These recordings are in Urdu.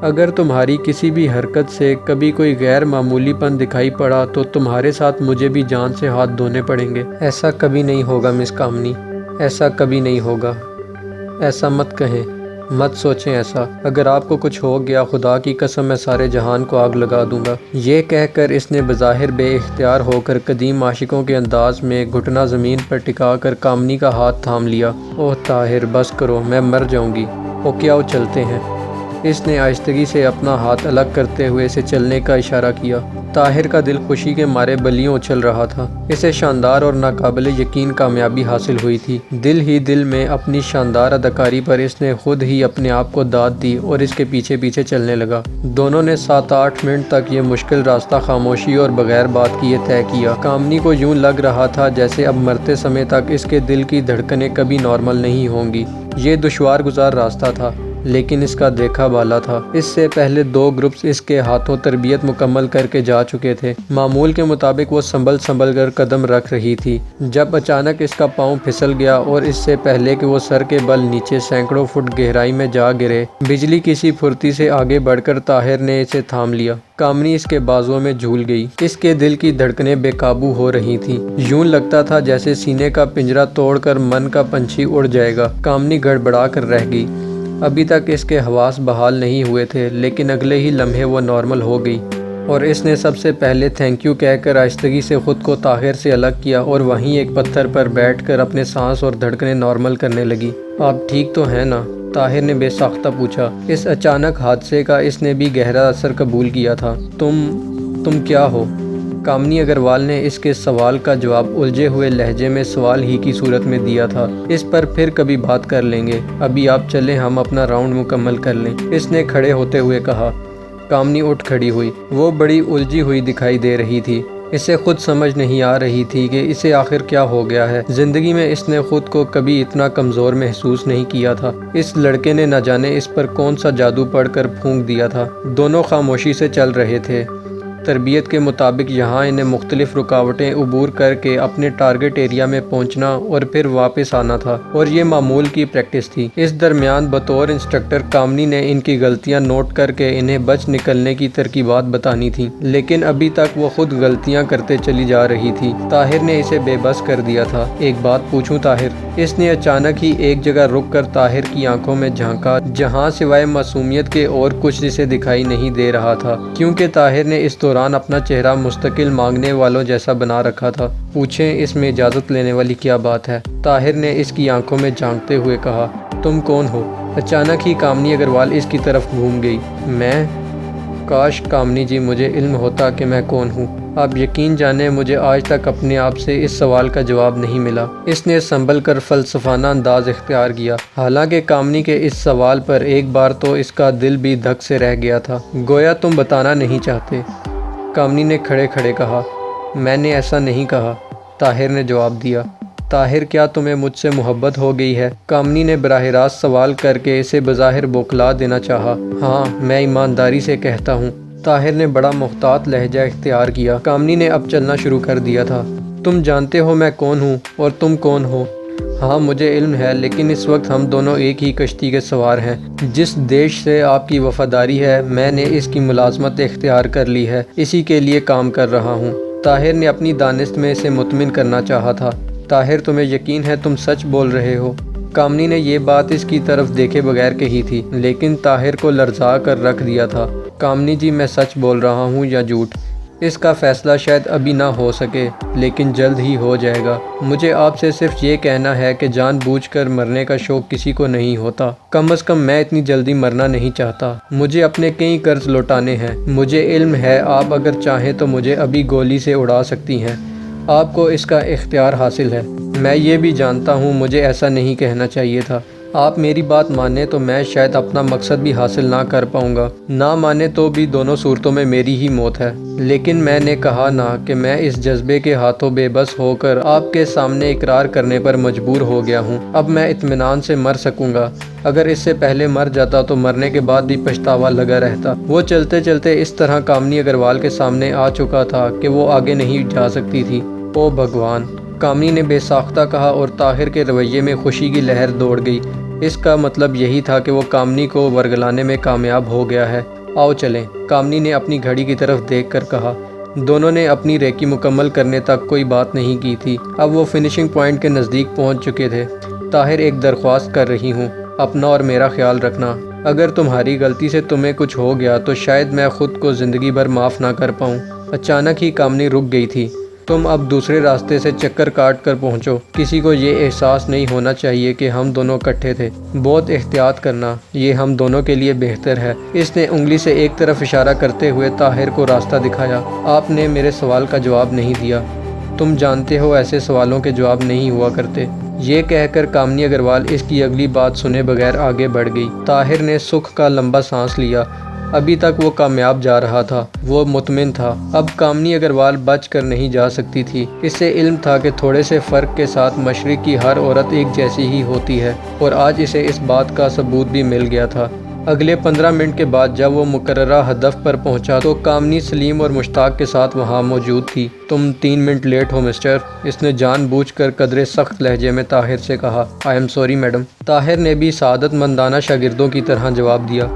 اگر تمہاری کسی بھی حرکت سے کبھی کوئی غیر معمولی پن دکھائی پڑا تو تمہارے ساتھ مجھے بھی جان سے ہاتھ دھونے پڑیں گے۔ ایسا کبھی نہیں ہوگا مس کامنی، ایسا کبھی نہیں ہوگا۔ ایسا مت کہیں، مت سوچیں ایسا۔ اگر آپ کو کچھ ہو گیا، خدا کی قسم میں سارے جہان کو آگ لگا دوں گا۔ یہ کہہ کر اس نے بظاہر بے اختیار ہو کر قدیم عاشقوں کے انداز میں گھٹنا زمین پر ٹکا کر کامنی کا ہاتھ تھام لیا۔ اوہ طاہر بس کرو، میں مر جاؤں گی۔ اوکے آؤ چلتے ہیں۔ اس نے آہستگی سے اپنا ہاتھ الگ کرتے ہوئے اسے چلنے کا اشارہ کیا۔ طاہر کا دل خوشی کے مارے بلیوں اچھل رہا تھا۔ اسے شاندار اور ناقابل یقین کامیابی حاصل ہوئی تھی۔ دل ہی دل میں اپنی شاندار اداکاری پر اس نے خود ہی اپنے آپ کو داد دی اور اس کے پیچھے پیچھے چلنے لگا۔ دونوں نے 7-8 منٹ تک یہ مشکل راستہ خاموشی اور بغیر بات کیے طے کیا۔ کامنی کو یوں لگ رہا تھا جیسے اب مرتے سمے تک اس کے دل کی دھڑکنیں کبھی نارمل نہیں ہوں گی۔ یہ دشوار گزار راستہ تھا، لیکن اس کا دیکھا بالا تھا۔ اس سے پہلے 2 گروپس اس کے ہاتھوں تربیت مکمل کر کے جا چکے تھے۔ معمول کے مطابق وہ سنبھل کر قدم رکھ رہی تھی جب اچانک اس کا پاؤں پھسل گیا اور اس سے پہلے کہ وہ سر کے بل نیچے سینکڑوں فٹ گہرائی میں جا گرے، بجلی کی سی پھرتی سے آگے بڑھ کر طاہر نے اسے تھام لیا۔ کامنی اس کے بازوؤں میں جھول گئی۔ اس کے دل کی دھڑکنیں بے قابو ہو رہی تھیں۔ یوں لگتا تھا جیسے سینے کا پنجرا توڑ کر من کا پنچھی اڑ جائے گا۔ کامنی گڑبڑا کر رہ گئی۔ ابھی تک اس کے حواس بحال نہیں ہوئے تھے، لیکن اگلے ہی لمحے وہ نارمل ہو گئی اور اس نے سب سے پہلے تھینک یو کہہ کر آہستگی سے خود کو طاہر سے الگ کیا اور وہیں ایک پتھر پر بیٹھ کر اپنے سانس اور دھڑکنیں نارمل کرنے لگی۔ آپ ٹھیک تو ہیں نا؟ طاہر نے بے ساختہ پوچھا۔ اس اچانک حادثے کا اس نے بھی گہرا اثر قبول کیا تھا۔ تم کیا ہو؟ کامنی اگروال نے اس کے سوال کا جواب الجھے ہوئے لہجے میں سوال ہی کی صورت میں دیا تھا۔ اس پر پھر کبھی بات کر لیں گے، ابھی آپ چلیں، ہم اپنا راؤنڈ مکمل کر لیں، اس نے کھڑے ہوتے ہوئے کہا۔ کامنی اٹھ کھڑی ہوئی۔ وہ بڑی الجھی ہوئی دکھائی دے رہی تھی۔ اسے خود سمجھ نہیں آ رہی تھی کہ اسے آخر کیا ہو گیا ہے۔ زندگی میں اس نے خود کو کبھی اتنا کمزور محسوس نہیں کیا تھا۔ اس لڑکے نے نہ جانے اس پر کون سا جادو پڑھ کر پھونک دیا تھا۔ دونوں خاموشی سے چل رہے تھے۔ تربیت کے مطابق یہاں انہیں مختلف رکاوٹیں عبور کر کے اپنے ٹارگٹ ایریا میں پہنچنا اور پھر واپس آنا تھا، اور یہ معمول کی پریکٹس تھی۔ اس درمیان بطور انسٹرکٹر کامنی نے ان کی غلطیاں نوٹ کر کے انہیں بچ نکلنے کی ترکیبات بتانی تھیں، لیکن ابھی تک وہ خود غلطیاں کرتے چلی جا رہی تھی۔ طاہر نے اسے بے بس کر دیا تھا۔ ایک بات پوچھوں طاہر؟ اس نے اچانک ہی ایک جگہ رک کر طاہر کی آنکھوں میں جھانکا، جہاں سوائے معصومیت کے اور کچھ اسے دکھائی نہیں دے رہا تھا، کیونکہ طاہر نے اس دوران اپنا چہرہ مستقل مانگنے والوں جیسا بنا رکھا تھا۔ پوچھیں، اس میں اجازت لینے والی کیا بات ہے؟ طاہر نے اس کی آنکھوں میں جھانکتے ہوئے کہا۔ تم کون ہو؟ اچانک ہی کامنی اگروال اس کی طرف گھوم گئی۔ میں؟ کاش کامنی جی مجھے علم ہوتا کہ میں کون ہوں۔ آپ یقین جانیں مجھے آج تک اپنے آپ سے اس سوال کا جواب نہیں ملا۔ اس نے سنبھل کر فلسفانہ انداز اختیار کیا، حالانکہ کامنی کے اس سوال پر ایک بار تو اس کا دل بھی دھک سے رہ گیا تھا۔ گویا تم بتانا نہیں چاہتے؟ کامنی نے کھڑے کھڑے کہا۔ میں نے ایسا نہیں کہا، طاہر نے جواب دیا۔ طاہر کیا تمہیں مجھ سے محبت ہو گئی ہے؟ کامنی نے براہ راست سوال کر کے اسے بظاہر بوکھلا دینا چاہا۔ ہاں، میں ایمانداری سے کہتا ہوں۔ طاہر نے بڑا محتاط لہجہ اختیار کیا۔ کامنی نے اب چلنا شروع کر دیا تھا۔ تم جانتے ہو میں کون ہوں اور تم کون ہو؟ ہاں مجھے علم ہے، لیکن اس وقت ہم دونوں ایک ہی کشتی کے سوار ہیں۔ جس دیش سے آپ کی وفاداری ہے، میں نے اس کی ملازمت اختیار کر لی ہے، اسی کے لیے کام کر رہا ہوں۔ طاہر نے اپنی دانست میں اسے مطمئن کرنا چاہا تھا۔ طاہر تمہیں یقین ہے تم سچ بول رہے ہو؟ کامنی نے یہ بات اس کی طرف دیکھے بغیر کہی تھی، لیکن طاہر کو لرزا کر رکھ دیا تھا۔ کامنی جی میں سچ بول رہا ہوں یا جھوٹ، اس کا فیصلہ شاید ابھی نہ ہو سکے، لیکن جلد ہی ہو جائے گا۔ مجھے آپ سے صرف یہ کہنا ہے کہ جان بوجھ کر مرنے کا شوق کسی کو نہیں ہوتا۔ کم از کم میں اتنی جلدی مرنا نہیں چاہتا۔ مجھے اپنے کئی قرض لوٹانے ہیں۔ مجھے علم ہے آپ اگر چاہیں تو مجھے ابھی گولی سے اڑا سکتی ہیں۔ آپ کو اس کا اختیار حاصل ہے۔ میں یہ بھی جانتا ہوں مجھے ایسا نہیں کہنا چاہیے تھا۔ آپ میری بات مانیں تو میں شاید اپنا مقصد بھی حاصل نہ کر پاؤں گا، نہ مانیں تو بھی دونوں صورتوں میں میری ہی موت ہے۔ لیکن میں نے کہا نا کہ میں اس جذبے کے ہاتھوں بے بس ہو کر آپ کے سامنے اقرار کرنے پر مجبور ہو گیا ہوں۔ اب میں اطمینان سے مر سکوں گا۔ اگر اس سے پہلے مر جاتا تو مرنے کے بعد بھی پچھتاوا لگا رہتا۔ وہ چلتے چلتے اس طرح کامنی اگروال کے سامنے آ چکا تھا کہ وہ آگے نہیں جا سکتی تھی۔ او بھگوان! کامنی نے بے ساختہ کہا اور طاہر کے رویے میں خوشی کی لہر دوڑ گئی۔ اس کا مطلب یہی تھا کہ وہ کامنی کو ورگلانے میں کامیاب ہو گیا ہے۔ آؤ چلیں، کامنی نے اپنی گھڑی کی طرف دیکھ کر کہا۔ دونوں نے اپنی ریکی مکمل کرنے تک کوئی بات نہیں کی تھی۔ اب وہ فنشنگ پوائنٹ کے نزدیک پہنچ چکے تھے۔ طاہر، ایک درخواست کر رہی ہوں، اپنا اور میرا خیال رکھنا۔ اگر تمہاری غلطی سے تمہیں کچھ ہو گیا تو شاید میں خود کو زندگی بھر معاف نہ کر پاؤں۔ اچانک ہی کامنی رک گئی تھی۔ تم اب دوسرے راستے سے چکر کاٹ کر پہنچو۔ کسی کو یہ احساس نہیں ہونا چاہیے کہ ہم دونوں اکٹھے تھے۔ بہت احتیاط کرنا، یہ ہم دونوں کے لیے بہتر ہے۔ اس نے انگلی سے ایک طرف اشارہ کرتے ہوئے طاہر کو راستہ دکھایا۔ آپ نے میرے سوال کا جواب نہیں دیا۔ تم جانتے ہو ایسے سوالوں کے جواب نہیں ہوا کرتے۔ یہ کہہ کر کامنی اگروال اس کی اگلی بات سنے بغیر آگے بڑھ گئی۔ طاہر نے سکھ کا لمبا سانس لیا۔ ابھی تک وہ کامیاب جا رہا تھا، وہ مطمئن تھا۔ اب کامنی اگروال بچ کر نہیں جا سکتی تھی۔ اسے علم تھا کہ تھوڑے سے فرق کے ساتھ مشرق کی ہر عورت ایک جیسی ہی ہوتی ہے، اور آج اسے اس بات کا ثبوت بھی مل گیا تھا۔ اگلے 15 منٹ کے بعد جب وہ مقررہ ہدف پر پہنچا تو کامنی سلیم اور مشتاق کے ساتھ وہاں موجود تھی۔ تم 3 منٹ لیٹ ہو مسٹر، اس نے جان بوجھ کر قدرے سخت لہجے میں طاہر سے کہا۔ I am sorry madam. Tahir نے بھی سعادت مندانہ شاگردوں کی طرح جواب دیا۔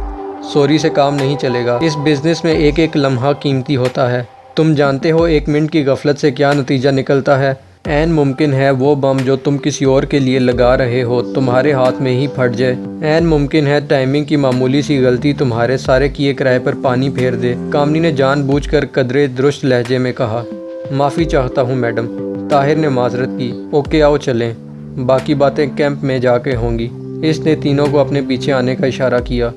سوری سے کام نہیں چلے گا، اس بزنس میں ایک ایک لمحہ قیمتی ہوتا ہے۔ تم جانتے ہو 1 منٹ کی غفلت سے کیا نتیجہ نکلتا ہے؟ عین ممکن ہے وہ بم جو تم کسی اور کے لیے لگا رہے ہو تمہارے ہاتھ میں ہی پھٹ جائے۔ عین ممکن ہے ٹائمنگ کی معمولی سی غلطی تمہارے سارے کیے کرائے پر پانی پھیر دے۔ کامنی نے جان بوجھ کر قدرے درست لہجے میں کہا۔ معافی چاہتا ہوں میڈم، طاہر نے معذرت کی۔ اوکے آؤ چلیں، باقی باتیں کیمپ میں جا کے ہوں گی۔ اس نے تینوں کو اپنے پیچھے آنے کا اشارہ کیا۔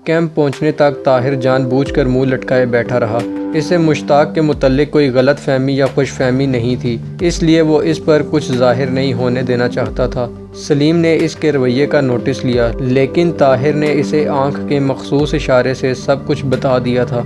کیمپ پہنچنے تک طاہر جان بوجھ کر منہ لٹکائے بیٹھا رہا۔ اسے مشتاق کے متعلق کوئی غلط فہمی یا خوش فہمی نہیں تھی، اس لیے وہ اس پر کچھ ظاہر نہیں ہونے دینا چاہتا تھا۔ سلیم نے اس کے رویے کا نوٹس لیا، لیکن طاہر نے اسے آنکھ کے مخصوص اشارے سے سب کچھ بتا دیا تھا۔